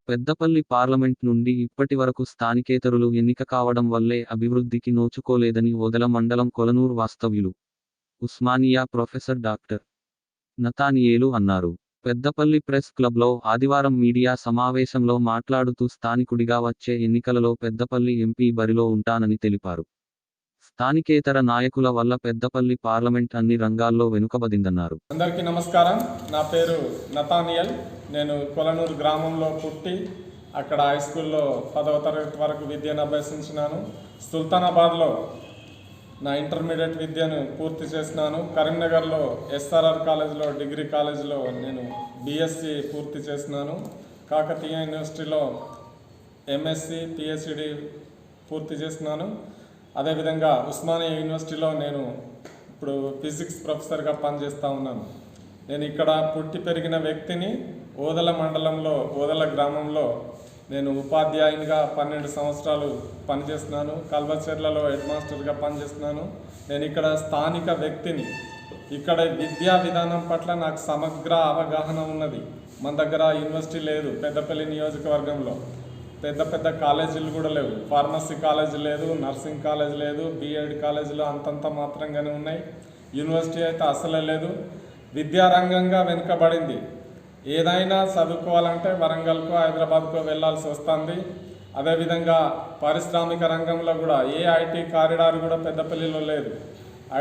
Peddapalli parliament నుండి ఇప్పటివరకు స్థానికేతరులు ఎన్నిక కావడం వల్లే అభివృద్ధికి నోచుకోలేదని ఓదెల మండలం కొలనూరు వాస్తవ్యులు ఉస్మానియా ప్రొఫెసర్ డాక్టర్ నతానియేలు అన్నారు. పెద్దపల్లి ప్రెస్ క్లబ్లో ఆదివారం మీడియా సమావేశంలో మాట్లాడుతూ స్థానికుడిగా వచ్చే ఎన్నికలలో పెద్దపల్లి ఎంపీ బరిలో ఉంటానని తెలిపారు. స్థానికేతర నాయకుల వల్ల పెద్దపల్లి పార్లమెంట్ అన్ని రంగాల్లో వెనుకబడిందన్నారు. అందరికీ నమస్కారం. నా పేరు నతానియల్. నేను కొలనూరు గ్రామంలో పుట్టి అక్కడ హై స్కూల్లో 10వ తరగతి వరకు విద్యను అభ్యసించినాను. సుల్తానాబాద్లో నా ఇంటర్మీడియట్ విద్యను పూర్తి చేసినాను. కరీంనగర్లో ఎస్ఆర్ఆర్ కాలేజ్లో డిగ్రీ కాలేజ్లో నేను బీఎస్సీ పూర్తి చేసినాను. కాకతీయ యూనివర్సిటీలో ఎంఎస్సి పిహెచ్డి పూర్తి చేసినాను. అదేవిధంగా ఉస్మానియా యూనివర్సిటీలో నేను ఇప్పుడు ఫిజిక్స్ ప్రొఫెసర్గా పనిచేస్తూ ఉన్నాను. నేను ఇక్కడ పుట్టి పెరిగిన వ్యక్తిని. ఓదెల మండలంలో ఓదెల గ్రామంలో నేను ఉపాధ్యాయునిగా 12 సంవత్సరాలు పనిచేస్తున్నాను. కల్వచెర్లలో హెడ్ మాస్టర్గా పనిచేస్తున్నాను. నేను ఇక్కడ స్థానిక వ్యక్తిని. ఇక్కడ విద్యా విధానం పట్ల నాకు సమగ్ర అవగాహన ఉన్నది. మన దగ్గర యూనివర్సిటీ లేదు. పెద్దపల్లి నియోజకవర్గంలో పెద్ద కాలేజీలు కూడా లేవు. ఫార్మసీ కాలేజీ లేదు, నర్సింగ్ కాలేజ్ లేదు, బీఎడ్ కాలేజీలు అంతంత మాత్రంగానే ఉన్నాయి. యూనివర్సిటీ అయితే అసలే లేదు. విద్యారంగంగా వెనుకబడింది. ఏదైనా చదువుకోవాలంటే వరంగల్కో హైదరాబాద్కో వెళ్ళాల్సి వస్తుంది. అదేవిధంగా పారిశ్రామిక రంగంలో కూడా ఏ ఐటీ కారిడార్ కూడా పెద్దపల్లిలో లేదు.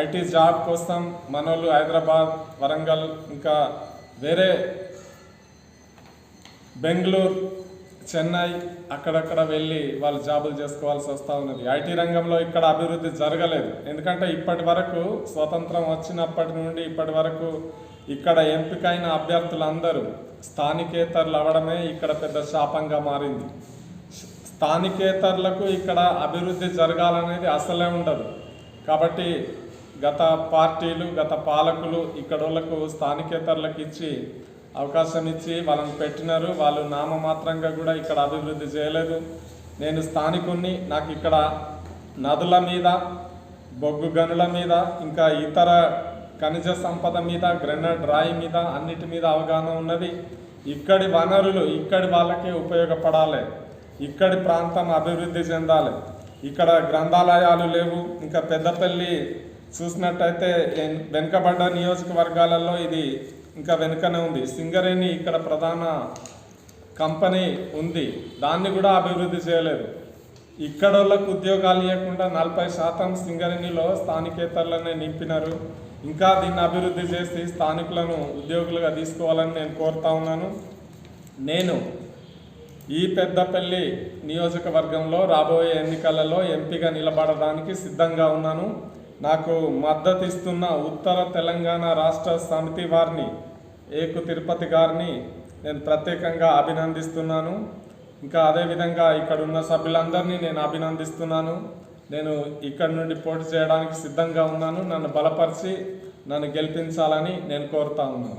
ఐటీ జాబ్ కోసం మనోళ్ళు హైదరాబాద్, వరంగల్, ఇంకా వేరే బెంగళూరు, చెన్నై అక్కడక్కడ వెళ్ళి వాళ్ళు జాబులు చేసుకోవాల్సి వస్తూ ఉన్నది. ఐటీ రంగంలో ఇక్కడ అభివృద్ధి జరగలేదు. ఎందుకంటే ఇప్పటి వరకు స్వతంత్రం వచ్చినప్పటి నుండి ఇప్పటి వరకు ఇక్కడ ఎంపికైన అభ్యర్థులందరూ స్థానికేతరులు అవ్వడమే ఇక్కడ పెద్ద శాపంగా మారింది. స్థానికేతరులకు ఇక్కడ అభివృద్ధి జరగాలనేది అసలే ఉండదు. కాబట్టి గత పార్టీలు, గత పాలకులు ఇక్కడ వాళ్ళకు స్థానికేతరులకు ఇచ్చి అవకాశం ఇచ్చి వాళ్ళని పెట్టినారు. వాళ్ళు నామమాత్రంగా కూడా ఇక్కడ అభివృద్ధి చేయలేదు. నేను స్థానికుణ్ణి. నాకు ఇక్కడ నదుల మీద, బొగ్గు గనుల మీద, ఇంకా ఇతర ఖనిజ సంపద మీద, గ్రెనైట్ రాయి మీద, అన్నిటి మీద అవగాహన ఉన్నది. ఇక్కడి వనరులు ఇక్కడి వాళ్ళకే ఉపయోగపడాలి. ఇక్కడి ప్రాంతం అభివృద్ధి చెందాలి. ఇక్కడ గ్రంథాలయాలు లేవు. ఇంకా పెద్దపల్లి చూసినట్టయితే వెనుకబడ్డ నియోజకవర్గాలలో ఇది ఇంకా వెనుకనే ఉంది. సింగరేణి ఇక్కడ ప్రధాన కంపెనీ ఉంది. దాన్ని కూడా అభివృద్ధి చేయలేదు. ఇక్కడ వాళ్ళకు ఉద్యోగాలు ఇవ్వకుండా 40% సింగరేణిలో స్థానికేతరులనే నింపినారు. ఇంకా దీన్ని అభివృద్ధి చేసి స్థానికులను ఉద్యోగులుగా తీసుకోవాలని నేను కోరుతా ఉన్నాను. నేను ఈ పెద్దపల్లి నియోజకవర్గంలో రాబోయే ఎన్నికలలో ఎంపీగా నిలబడడానికి సిద్ధంగా ఉన్నాను. నాకు మద్దతు ఇస్తున్న ఉత్తర తెలంగాణ రాష్ట్ర సమితి వారిని, ఏకు తిరుపతి గారిని నేను ప్రత్యేకంగా అభినందిస్తున్నాను. ఇంకా అదేవిధంగా ఇక్కడ ఉన్న సభ్యులందరినీ నేను అభినందిస్తున్నాను. నేను ఇక్కడ నుండి పోటీ చేయడానికి సిద్ధంగా ఉన్నాను. నన్ను బలపరిచి నన్ను గెలిపించాలని నేను కోరుతా ఉన్నాను.